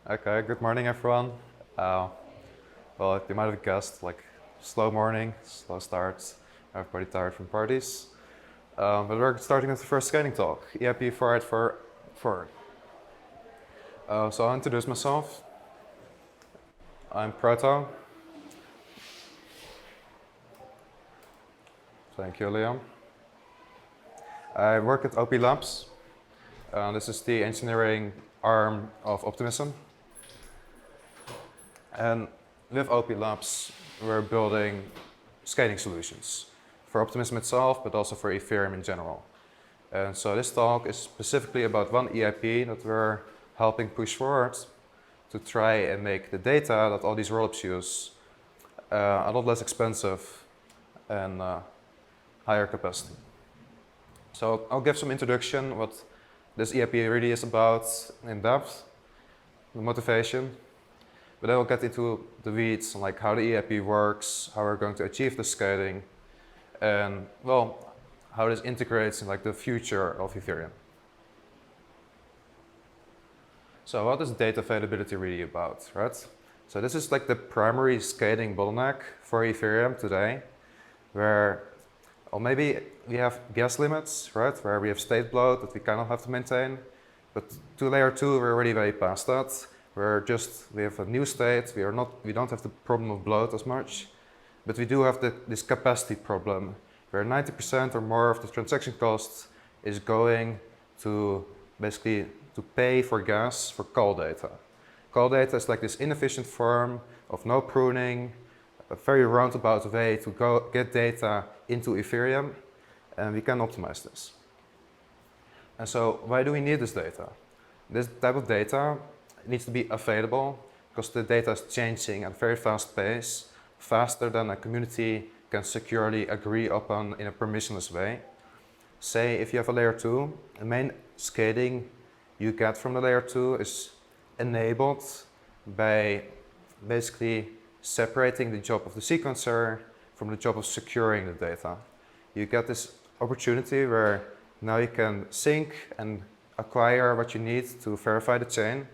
Okay, good morning everyone. Uh, well, you might have guessed, like, slow morning, slow starts, everybody tired from parties. But we're starting with the first scaling talk, EIP-4844. So I'll introduce myself. I'm Proto. Thank you, Liam. I work at OP Labs. This is the engineering arm of Optimism. And with OP Labs, we're building scaling solutions for Optimism itself, but also for Ethereum in general. And so this talk is specifically about one EIP that we're helping push forward to try and make the data that all these rollups use a lot less expensive and higher capacity. So I'll give some introduction what this EIP really is about in depth, the motivation, but then we'll get into the weeds, like how the EIP works, how we're going to achieve the scaling, and well, how this integrates in like the future of Ethereum. So what is data availability really about, right? So this is like the primary scaling bottleneck for Ethereum today, where, or maybe we have gas limits, right? Where we have state bloat that we kind of have to maintain, but to layer 2 we're already way past that. We have a new state, we don't have the problem of bloat as much, but we do have this capacity problem, where 90% or more of the transaction cost is going to basically to pay for gas for call data. Call data is like this inefficient form of no pruning, a very roundabout way to get data into Ethereum, and we can optimize this. And so why do we need this data? This type of data needs to be available because the data is changing at a very fast pace, faster than a community can securely agree upon in a permissionless way. Say if you have a layer 2, the main scaling you get from the layer 2 is enabled by basically separating the job of the sequencer from the job of securing the data. You get this opportunity where now you can sync and acquire what you need to verify the chain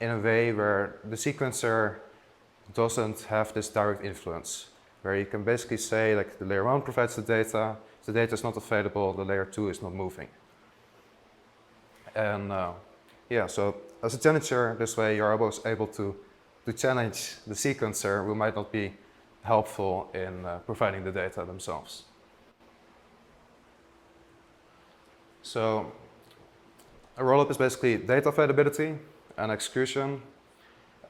in a way where the sequencer doesn't have this direct influence, where you can basically say like the layer 1 provides the data, if the data is not available, the layer 2 is not moving. And yeah, so as a challenger, this way you're always able to challenge the sequencer who might not be helpful in providing the data themselves. So a rollup is basically data availability and execution.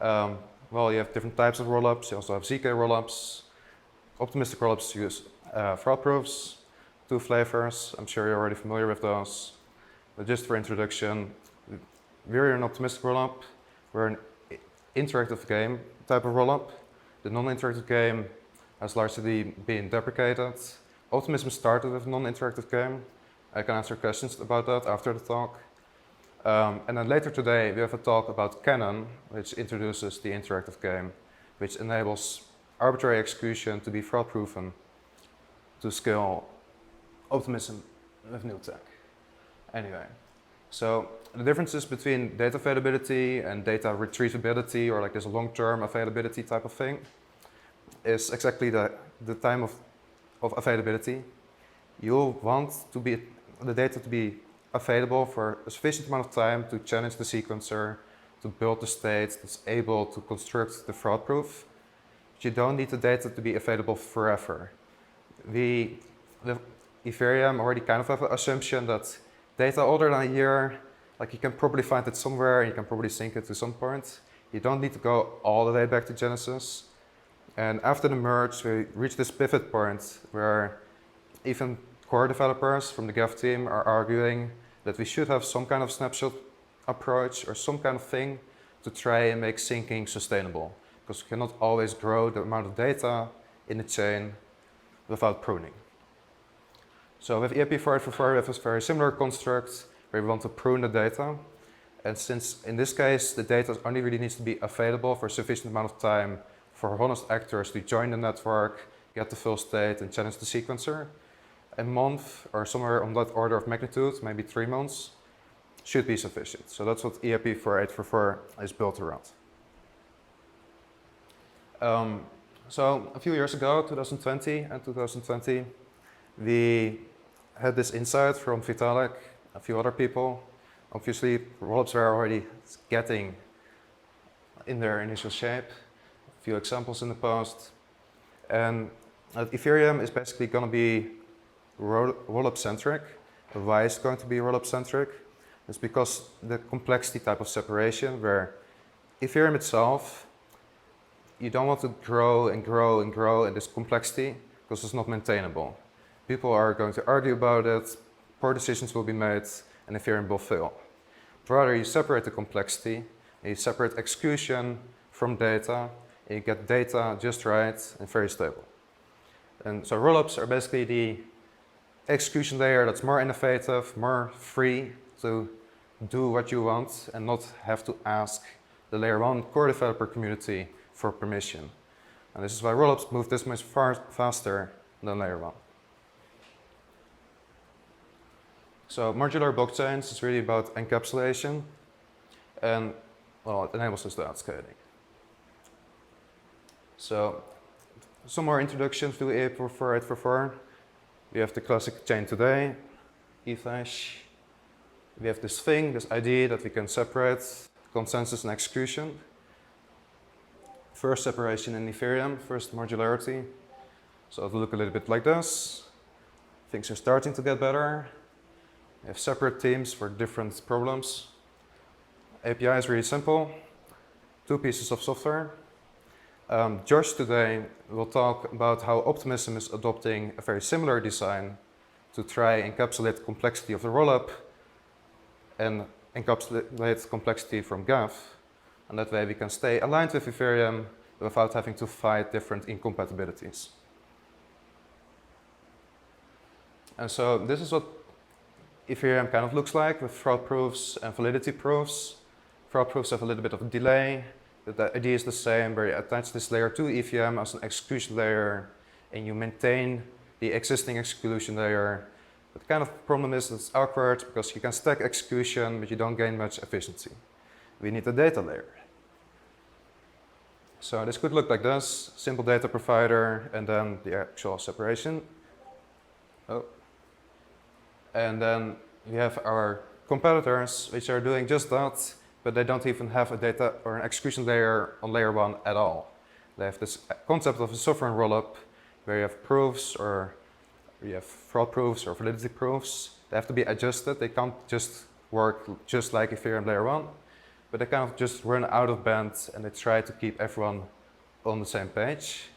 Well, you have different types of rollups. You also have ZK rollups. Optimistic rollups use fraud proofs, 2 flavors. I'm sure you're already familiar with those. But just for introduction, we're an optimistic rollup. We're an interactive game type of rollup. The non-interactive game has largely been deprecated. Optimism started with a non-interactive game. I can answer questions about that after the talk. And then later today we have a talk about Canon, which introduces the interactive game, which enables arbitrary execution to be fraud-proven to scale Optimism with new tech. Anyway, so the differences between data availability and data retrievability, or like this long-term availability type of thing, is exactly the time of availability. You'll want the data to be available for a sufficient amount of time to challenge the sequencer, to build the state that's able to construct the fraud proof. But you don't need the data to be available forever. With Ethereum already kind of have an assumption that data older than a year, like you can probably find it somewhere and you can probably sync it to some point. You don't need to go all the way back to Genesis. And after the merge, we reached this pivot point where even core developers from the Geth team are arguing that we should have some kind of snapshot approach or some kind of thing to try and make syncing sustainable, because we cannot always grow the amount of data in the chain without pruning. So with EIP-4844 we have a very similar construct where we want to prune the data, and since in this case the data only really needs to be available for a sufficient amount of time for honest actors to join the network, get the full state and challenge the sequencer, a month or somewhere on that order of magnitude, maybe 3 months, should be sufficient. So that's what EIP-4844 is built around. So a few years ago, 2020 and 2020, we had this insight from Vitalik, a few other people. Obviously, rollups were already getting in their initial shape. A few examples in the past. And Ethereum is basically going to be rollup-centric. Why is it going to be rollup-centric? It's because the complexity type of separation, where Ethereum itself, you don't want to grow and grow and grow in this complexity because it's not maintainable. People are going to argue about it, poor decisions will be made, and Ethereum will fail. But rather, you separate the complexity, and you separate execution from data, and you get data just right and very stable. And so rollups are basically the execution layer that's more innovative, more free to do what you want and not have to ask the layer 1 core developer community for permission. And this is why rollups move this much faster than layer 1. So modular blockchains is really about encapsulation, and well, it enables us to add scaling. So some more introductions to EIP-4844. We have the classic chain today, ETH hash. We have this thing, this ID that we can separate, consensus and execution. First separation in Ethereum, first modularity. So it'll look a little bit like this. Things are starting to get better. We have separate teams for different problems. API is really simple. 2 pieces of software. Josh today will talk about how Optimism is adopting a very similar design to try and encapsulate the complexity of the rollup and encapsulate complexity from Gav. And that way we can stay aligned with Ethereum without having to fight different incompatibilities. And so this is what Ethereum kind of looks like with fraud proofs and validity proofs. Fraud proofs have a little bit of a delay, but the idea is the same, where you attach this layer to EVM as an execution layer and you maintain the existing execution layer. But the kind of problem is it's awkward because you can stack execution, but you don't gain much efficiency. We need a data layer. So this could look like this, simple data provider and then the actual separation. Oh. And then we have our competitors, which are doing just that, but they don't even have a data or an execution layer on layer 1 at all. They have this concept of a sovereign rollup where you have proofs, or you have fraud proofs or validity proofs. They have to be adjusted. They can't just work just like Ethereum layer 1, but they kind of just run out of band and they try to keep everyone on the same page.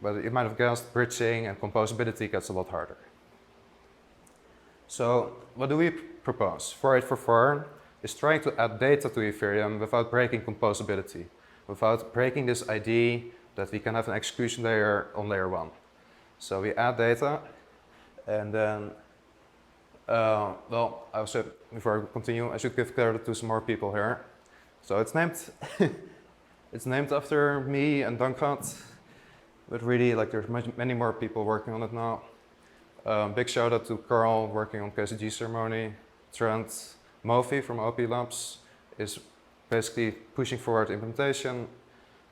But you might have guessed, bridging and composability gets a lot harder. So what do we propose? 4844 is trying to add data to Ethereum without breaking composability, without breaking this ID that we can have an execution layer on layer 1. So we add data, and then, well, I also, before I continue, I should give credit to some more people here. So it's named, it's named after me and dank, but really, like, there's many more people working on it now. Big shout out to Carl working on KCG ceremony. Trent Mofi from OP Labs is basically pushing forward implementation.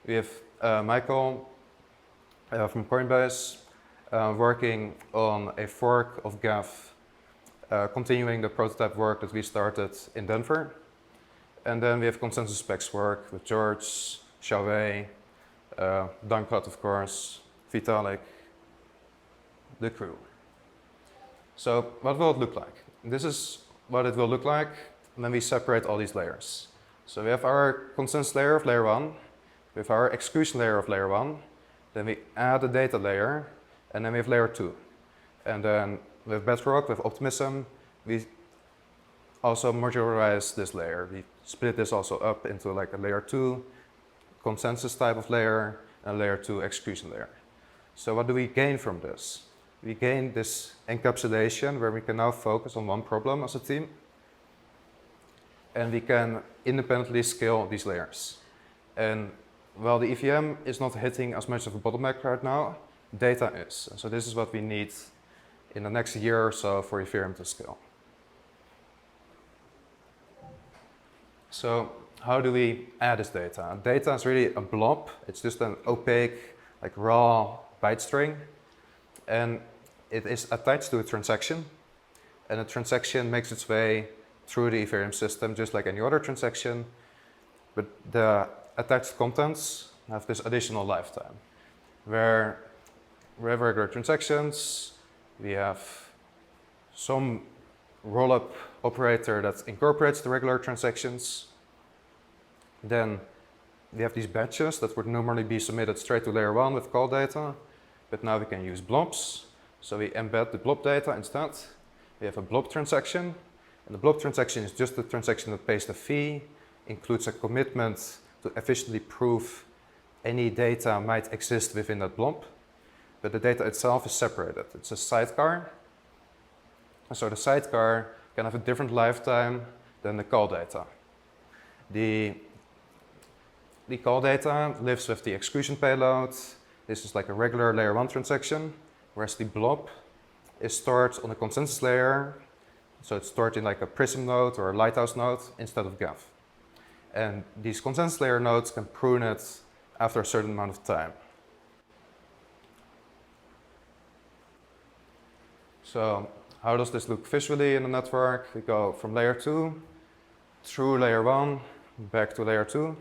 We have Michael from Coinbase working on a fork of Gav, continuing the prototype work that we started in Denver. And then we have consensus specs work with George, Xiaowei, dank, of course, Vitalik, the crew. So what will it look like? This is what it will look like when we separate all these layers. So we have our consensus layer of layer 1, we have our execution layer of layer 1, then we add a data layer, and then we have layer 2. And then with bedrock, with Optimism, we also modularize this layer. We split this also up into like a layer 2 consensus type of layer and a layer 2 execution layer. So what do we gain from this? We gain this encapsulation where we can now focus on one problem as a team, and we can independently scale these layers. And while the EVM is not hitting as much of a bottleneck right now, data is. So this is what we need in the next year or so for Ethereum to scale. So how do we add this data? Data is really a blob. It's just an opaque, like raw byte string. And it is attached to a transaction. And a transaction makes its way through the Ethereum system just like any other transaction. But the attached contents have this additional lifetime, where we have regular transactions, we have some rollup operator that incorporates the regular transactions. Then we have these batches that would normally be submitted straight to layer 1 with call data, but now we can use blobs. So we embed the blob data instead. We have a blob transaction, and the blob transaction is just the transaction that pays the fee, includes a commitment to efficiently prove any data might exist within that blob, but the data itself is separated. It's a sidecar, and so the sidecar can have a different lifetime than the call data. The call data lives with the execution payload. This is like a regular layer 1 transaction, whereas the blob is stored on a consensus layer, so it's stored in like a Prism node or a Lighthouse node instead of Geth. And these consensus layer nodes can prune it after a certain amount of time. So how does this look visually in the network? We go from layer 2 through layer 1, back to layer 2.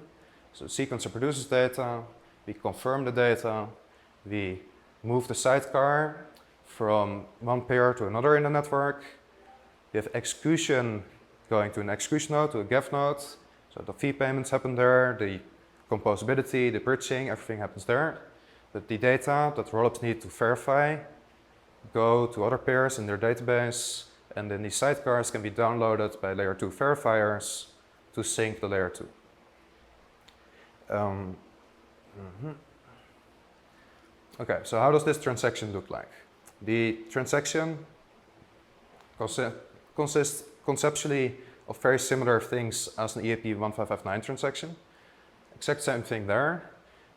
So the sequencer produces data, we confirm the data, we move the sidecar from one pair to another in the network. We have execution going to an execution node, to a Geth node. So the fee payments happen there, the composability, the bridging, everything happens there. But the data that rollups need to verify go to other pairs in their database, and then these sidecars can be downloaded by layer 2 verifiers to sync the layer 2. Okay, so how does this transaction look like? The transaction consists conceptually of very similar things as an EIP-4844 transaction. Exact same thing there,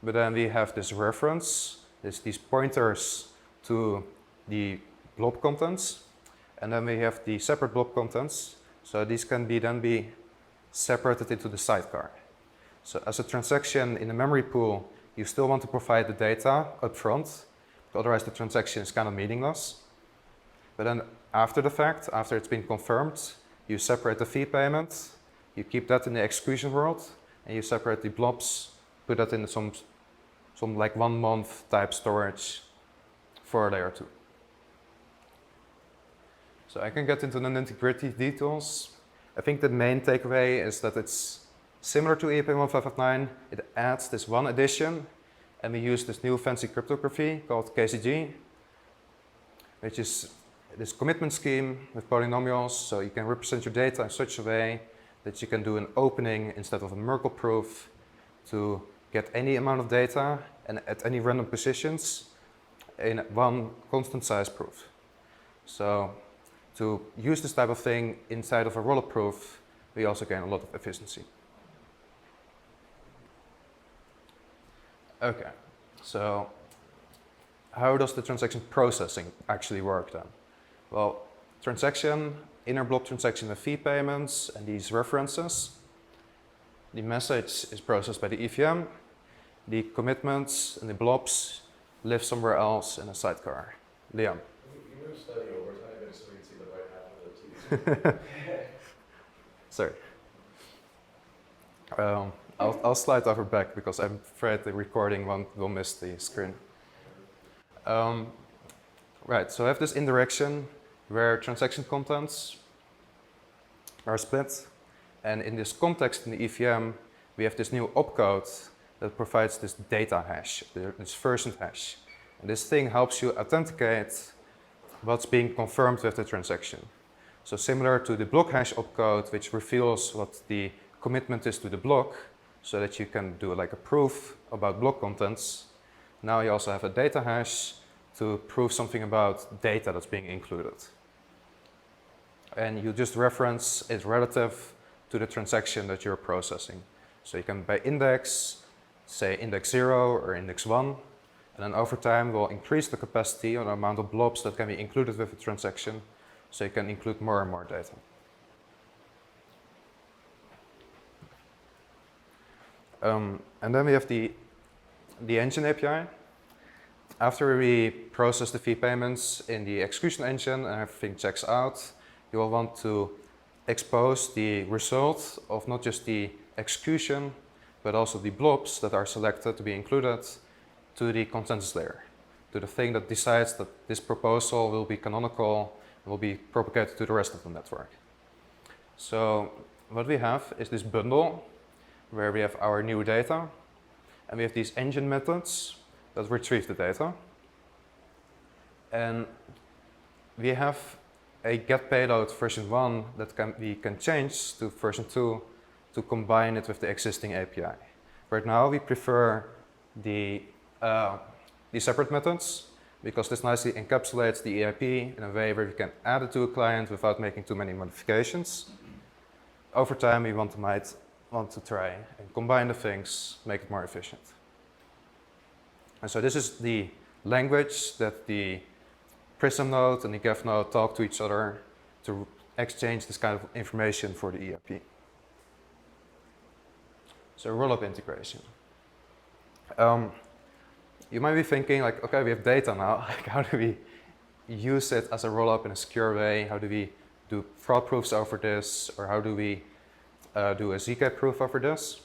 but then we have this reference, these pointers to the blob contents, and then we have the separate blob contents. So these can then be separated into the sidecar. So as a transaction in a memory pool, you still want to provide the data up front, otherwise the transaction is kind of meaningless. But then after the fact, after it's been confirmed, you separate the fee payment, you keep that in the execution world, and you separate the blobs, put that in some like 1 month type storage for layer 2. So I can get into the nitty-gritty details. I think the main takeaway is that it's similar to EIP-4844. It adds this one addition, and we use this new fancy cryptography called KCG, which is this commitment scheme with polynomials, so you can represent your data in such a way that you can do an opening instead of a Merkle proof to get any amount of data and at any random positions in one constant size proof. So to use this type of thing inside of a rollup proof, we also gain a lot of efficiency. Okay, so how does the transaction processing actually work then? Well, transaction, inner blob transaction with fee payments and these references. The message is processed by the EVM. The commitments and the blobs live somewhere else in a sidecar. Liam. You move slightly over time, but so we can see the right half of the two. Sorry. I'll slide over back because I'm afraid the recording will miss the screen. Right, so I have this indirection where transaction contents are split, and in this context in the EVM we have this new opcode that provides this data hash, this version hash. And this thing helps you authenticate what's being confirmed with the transaction. So similar to the block hash opcode, which reveals what the commitment is to the block, so that you can do like a proof about block contents. Now you also have a data hash to prove something about data that's being included. And you just reference it relative to the transaction that you're processing. So you can by index, say index 0 or index 1, and then over time we'll increase the capacity or the amount of blobs that can be included with the transaction, so you can include more and more data. And then we have the engine API. After we process the fee payments in the execution engine and everything checks out, you will want to expose the result of not just the execution, but also the blobs that are selected to be included to the consensus layer, to the thing that decides that this proposal will be canonical and will be propagated to the rest of the network. So what we have is this bundle where we have our new data, and we have these engine methods that retrieve the data. And we have a get payload version 1 that we can change to version 2 to combine it with the existing API. Right now we prefer the separate methods because this nicely encapsulates the EIP in a way where we can add it to a client without making too many modifications. Over time we might want to try and combine the things, make it more efficient. And so this is the language that the Prism node and the Geth node talk to each other to exchange this kind of information for the EIP. So rollup integration. You might be thinking like, okay, we have data now. Like, how do we use it as a rollup in a secure way? How do we do fraud proofs over this? Or how do we do a ZK proof over this?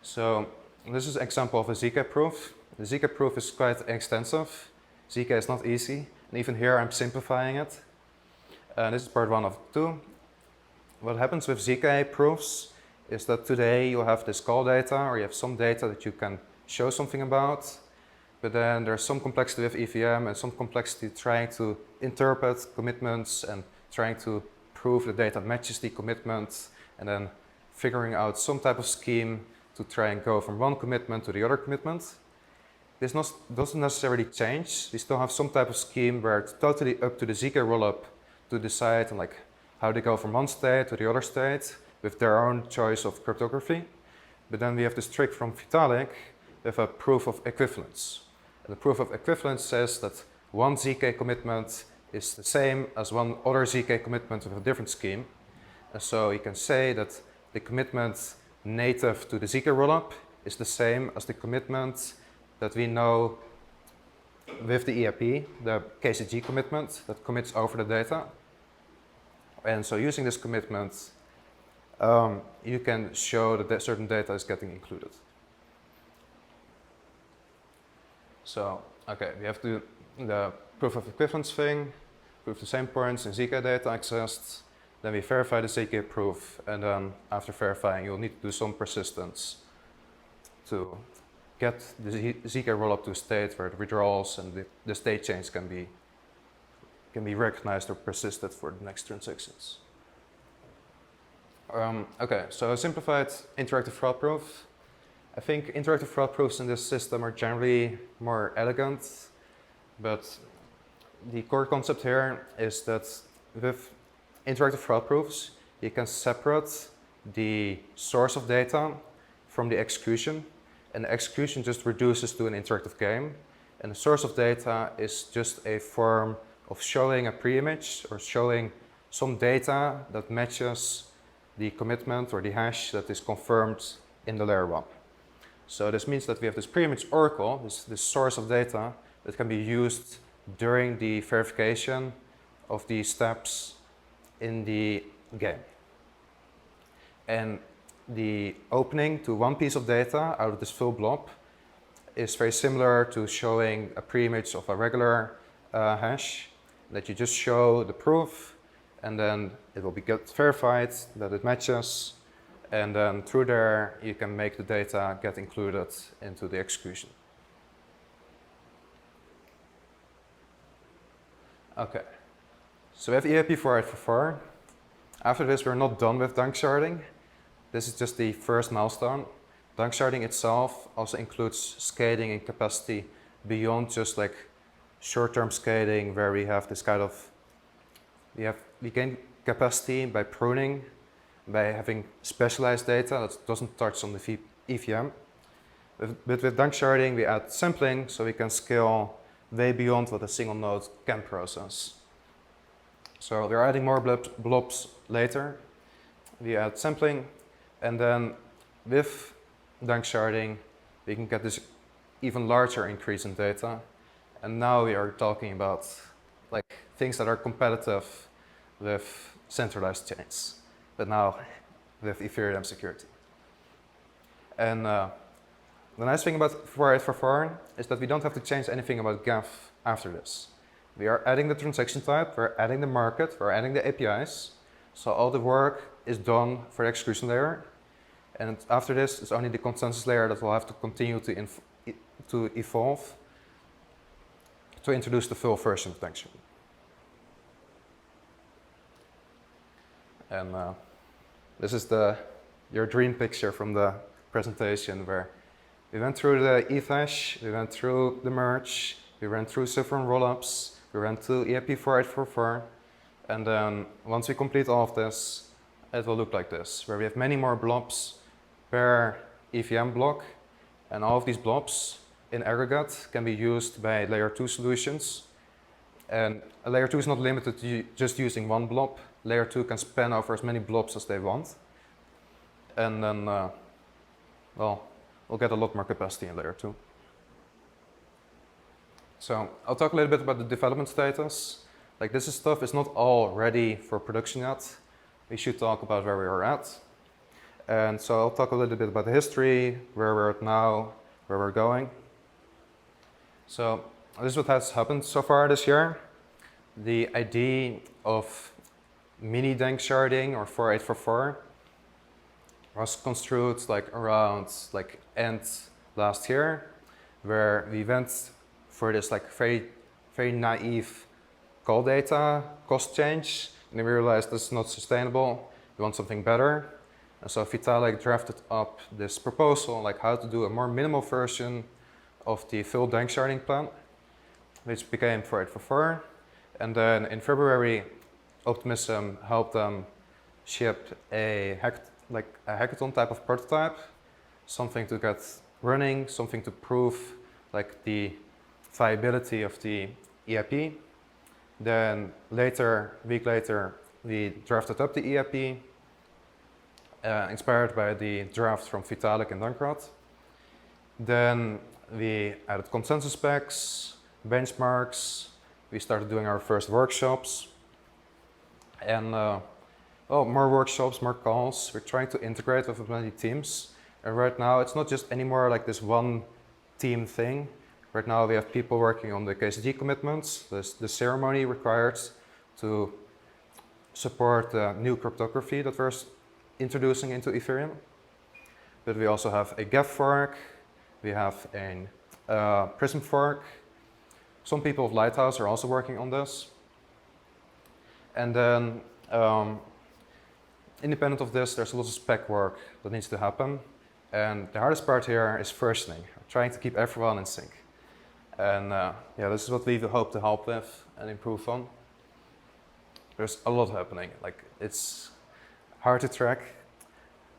So this is an example of a ZK proof. The ZK proof is quite extensive. ZK is not easy. And even here I'm simplifying it. This is part 1 of 2. What happens with ZK proofs is that today you have this call data, or you have some data that you can show something about, but then there's some complexity with EVM and some complexity trying to interpret commitments and trying to prove the data matches the commitment, and then figuring out some type of scheme to try and go from one commitment to the other commitment. This doesn't necessarily change. We still have some type of scheme where it's totally up to the ZK rollup to decide on like how they go from one state to the other state with their own choice of cryptography. But then we have this trick from Vitalik with a proof of equivalence. And the proof of equivalence says that one ZK commitment is the same as one other ZK commitment with a different scheme. And so you can say that the commitment native to the ZK rollup is the same as the commitment that we know with the EIP, the KCG commitment that commits over the data. And so using this commitment, you can show that certain data is getting included. So, okay, we have to do the proof of equivalence thing, prove the same points in ZK data accessed, then we verify the ZK proof, and then after verifying, you'll need to do some persistence to get the ZK rollup to a state where the withdrawals and the state change can be recognized or persisted for the next transactions. Okay, so a simplified interactive fraud proof. I think interactive fraud proofs in this system are generally more elegant, but the core concept here is that with interactive fraud proofs, you can separate the source of data from the execution, and the execution just reduces to an interactive game, and the source of data is just a form of showing a pre-image or showing some data that matches the commitment or the hash that is confirmed in the layer 1. So this means that we have this pre-image oracle, this source of data that can be used during the verification of the steps in the game. And the opening to one piece of data out of this full blob is very similar to showing a pre-image of a regular hash, that you just show the proof and then it will be verified that it matches, and then through there you can make the data get included into the execution. Okay, so we have EIP-4844. After this we're not done with dank-sharding. This is just the first milestone. Dank-sharding itself also includes scaling and capacity beyond just like short-term scaling, where we have this kind of, we gain capacity by pruning, by having specialized data that doesn't touch on the EVM. But with dank-sharding we add sampling, so we can scale way beyond what a single node can process. So we're adding more blobs later. We add sampling, and then with Danksharding, we can get this even larger increase in data. And now we are talking about like things that are competitive with centralized chains, but now with Ethereum security. And the nice thing about 4844 is that we don't have to change anything about GAF after this. We are adding the transaction type, we're adding the market, we're adding the APIs. So all the work is done for the execution layer. And after this, it's only the consensus layer that will have to continue to evolve to introduce the full version of Danksharding. And this is your dream picture from the presentation where we went through the ETH, we went through the merge, we went through several rollups, we went through EIP-4844, and then once we complete all of this, it will look like this, where we have many more blobs per EVM block, and all of these blobs in aggregate can be used by layer 2 solutions. And a layer 2 is not limited to just using one blob. Layer 2 can span over as many blobs as they want. And then, well, we'll get a lot more capacity in layer 2. So I'll talk a little bit about the development status. Like this stuff is not all ready for production yet. We should talk about where we are at. And so I'll talk a little bit about the history, where we're at now, where we're going. So this is what has happened so far this year. The idea of mini dank sharding or 4844 was construed like around like end last year, where we went for this like very naive call data cost change, and then we realized this is not sustainable. We want something better. And so Vitalik drafted up this proposal, like how to do a more minimal version of the full dank sharding plan, which became 4844. And then in February, Optimism helped them ship a hackathon type of prototype, something to get running, something to prove like the viability of the EIP. Then later, a week later, we drafted up the EIP, inspired by the draft from Vitalik and Dankrad. Then we added consensus specs, benchmarks, we started doing our first workshops. And more workshops, more calls. We're trying to integrate with many teams. And right now, it's not just anymore like this one team thing. Right now, we have people working on the KZG commitments, the ceremony required to support the new cryptography that we're introducing into Ethereum. But we also have a GAF fork, we have a Prism fork. Some people of Lighthouse are also working on this. And then, independent of this, there's a lot of spec work that needs to happen. And the hardest part here is versioning, trying to keep everyone in sync. And yeah, this is what we hope to help with and improve on. There's a lot happening, like it's hard to track,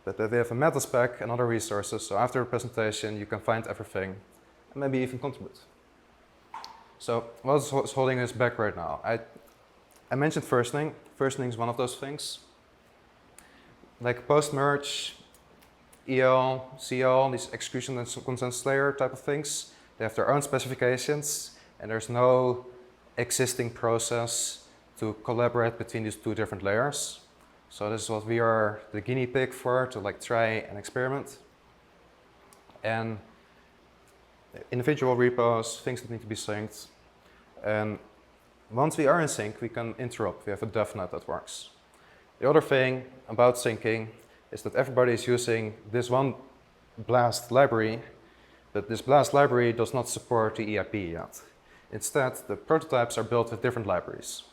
but we have a meta spec and other resources, so after the presentation you can find everything and maybe even contribute. So what's holding us back right now? I mentioned versioning. Versioning is one of those things. Like post-merge, EL, CL, these execution and consensus layer type of things, they have their own specifications and there's no existing process to collaborate between these two different layers. So this is what we are the guinea pig for, to like try and experiment. And individual repos, things that need to be synced. And once we are in sync, we can interrupt. We have a devnet that works. The other thing about syncing is that everybody is using this one blast library, but this blast library does not support the EIP yet. Instead, the prototypes are built with different libraries.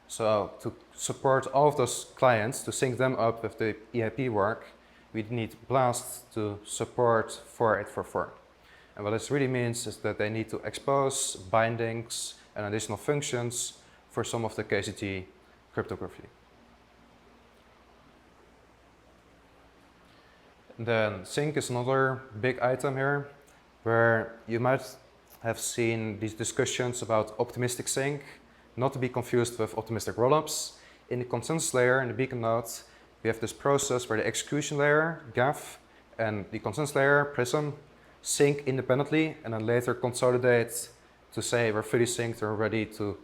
So to support all of those clients, to sync them up with the EIP work, we need Blast to support 4844. And what this really means is that they need to expose bindings and additional functions for some of the KZG cryptography. Then sync is another big item here, where you might have seen these discussions about optimistic sync, not to be confused with optimistic rollups. In the consensus layer, in the beacon node, we have this process where the execution layer, GAF, and the consensus layer, Prism, sync independently and then later consolidate to say we're fully synced, we're ready to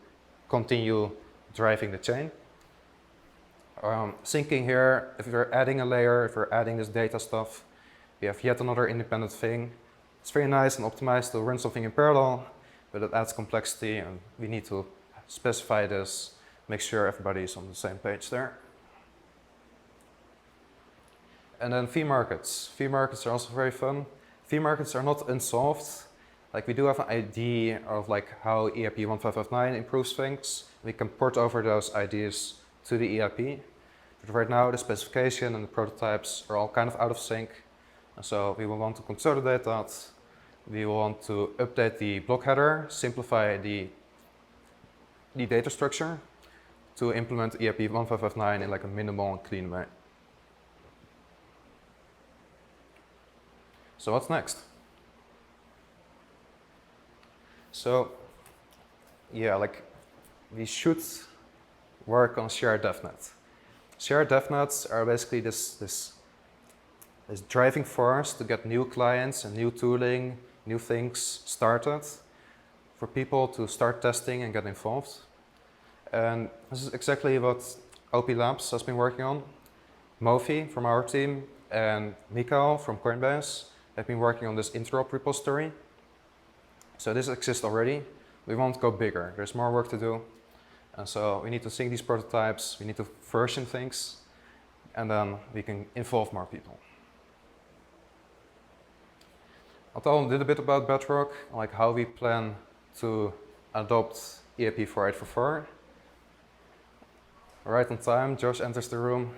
continue driving the chain. Syncing here, if we're adding a layer, if we're adding this data stuff, we have yet another independent thing. It's very nice and optimized to run something in parallel, but it adds complexity and we need to specify this, make sure everybody is on the same page there. And then fee markets. Fee markets are also very fun. Fee markets are not unsolved. Like we do have an idea of like how EIP-4844 improves things. We can port over those ideas to the EIP. But right now the specification and the prototypes are all kind of out of sync. And so we will want to consolidate that. We will want to update the block header, simplify the data structure to implement EIP-4844 in like a minimal and clean way. So what's next? So yeah, like we should work on shared DevNet. Shared DevNets are basically this driving force to get new clients and new tooling, new things started for people to start testing and get involved. And this is exactly what OP Labs has been working on. Mofi from our team and Mikael from Coinbase have been working on this interop repository. So this exists already. We want to go bigger. There's more work to do. And so we need to sync these prototypes, we need to version things, and then we can involve more people. I'll tell a little bit about Bedrock, like how we plan to adopt EIP-4844. Right on time, Josh enters the room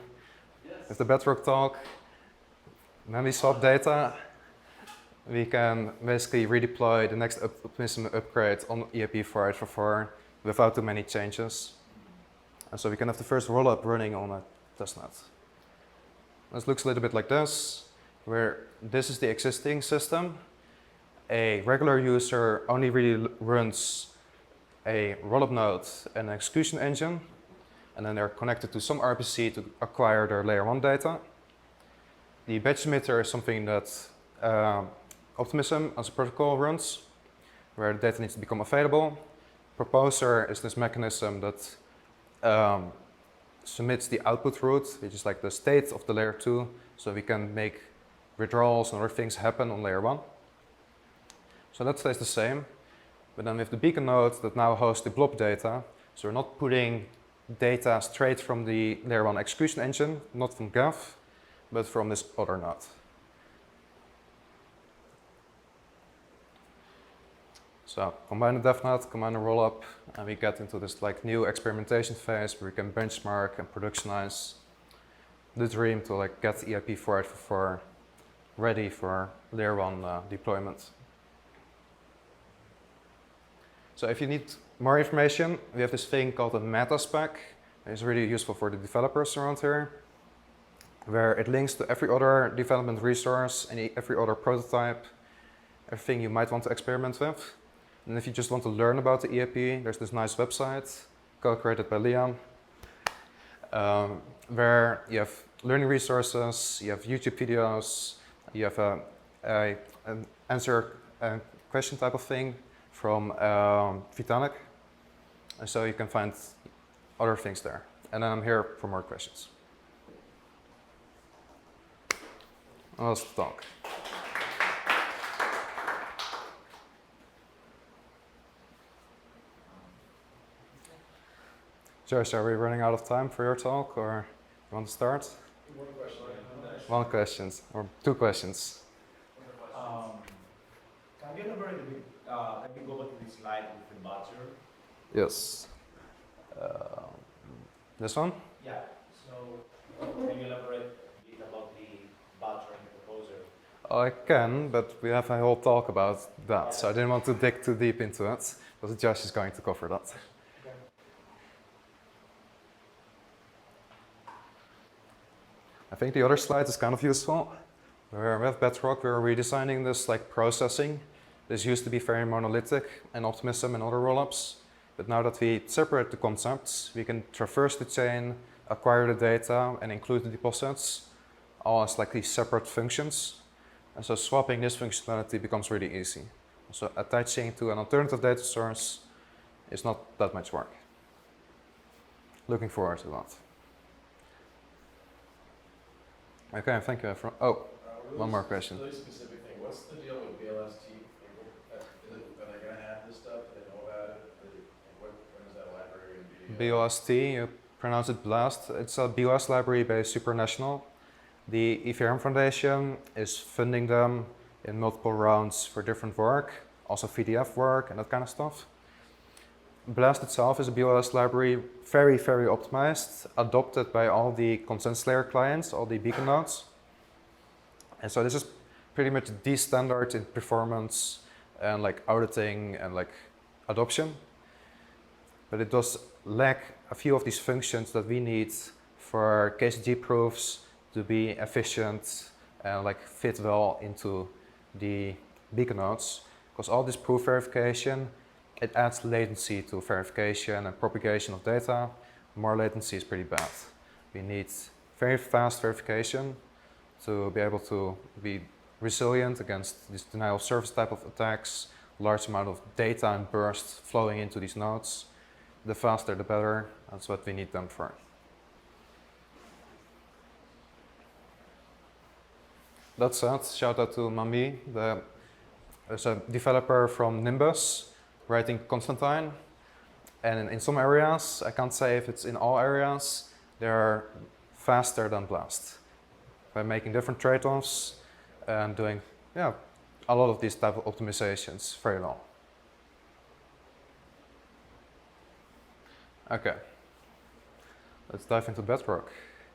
with the Bedrock talk. When we swap data, we can basically redeploy the next Optimism upgrade on EIP-4844 without too many changes. And so we can have the first rollup running on a testnet. This looks a little bit like this, where this is the existing system. A regular user only really runs a rollup node and an execution engine, and then they're connected to some RPC to acquire their layer 1 data. The batch emitter is something that Optimism as a protocol runs, where the data needs to become available. Proposer is this mechanism that submits the output route, which is like the state of the layer 2, so we can make withdrawals and other things happen on layer 1. So that stays the same, but then we have the beacon node that now hosts the blob data, so we're not putting data straight from the layer 1 execution engine, not from Gav, but from this other node. So combine the DevNet, combine the rollup, and we get into this like new experimentation phase where we can benchmark and productionize the dream to like get EIP-4844 ready for layer 1 deployment. So if you need more information, we have this thing called a meta spec. It's really useful for the developers around here, where it links to every other development resource, every other prototype, everything you might want to experiment with. And if you just want to learn about the EIP, there's this nice website, co-created by Liam, where you have learning resources, you have YouTube videos, you have an answer question type of thing from Vitalik. And so you can find other things there. And then I'm here for more questions. Let's talk. Josh, are we running out of time for your talk, or you want to start? One question. One question, or two questions. Can you elaborate a bit? Can you go back to this slide with the badger? Yes. This one? Yeah. So can you elaborate a bit about the badger and the proposer? I can, but we have a whole talk about that, so I didn't want to dig too deep into it, because Josh is going to cover that. I think the other slide is kind of useful. Where with Bedrock, we're redesigning this like processing. This used to be very monolithic in Optimism and other rollups. But now that we separate the concepts, we can traverse the chain, acquire the data, and include the deposits, all as like these separate functions. And so swapping this functionality becomes really easy. So attaching to an alternative data source is not that much work. Looking forward to that. Okay, thank you. One more question. Really specific thing. What's the deal with BLST? Are they going to have this stuff? Do they know about it? When is that library going to be? BOST, you pronounce it BLAST. It's a BOS library based supranational. The Ethereum Foundation is funding them in multiple rounds for different work, also VDF work and that kind of stuff. BLAST itself is a BOS library, very, very optimized, adopted by all the consensus layer clients, all the beacon nodes. And so this is pretty much the standard in performance and like auditing and like adoption. But it does lack a few of these functions that we need for KCG proofs to be efficient and like fit well into the beacon nodes. Because all this proof verification, it adds latency to verification and propagation of data. More latency is pretty bad. We need very fast verification to be able to be resilient against this denial of service type of attacks, large amount of data and burst flowing into these nodes. The faster the better, that's what we need them for. That said, shout out to Mami, there's a developer from Nimbus writing Constantine, and in some areas, I can't say if it's in all areas, they're faster than Blast by making different trade-offs and doing a lot of these type of optimizations very well. Okay, let's dive into Bedrock.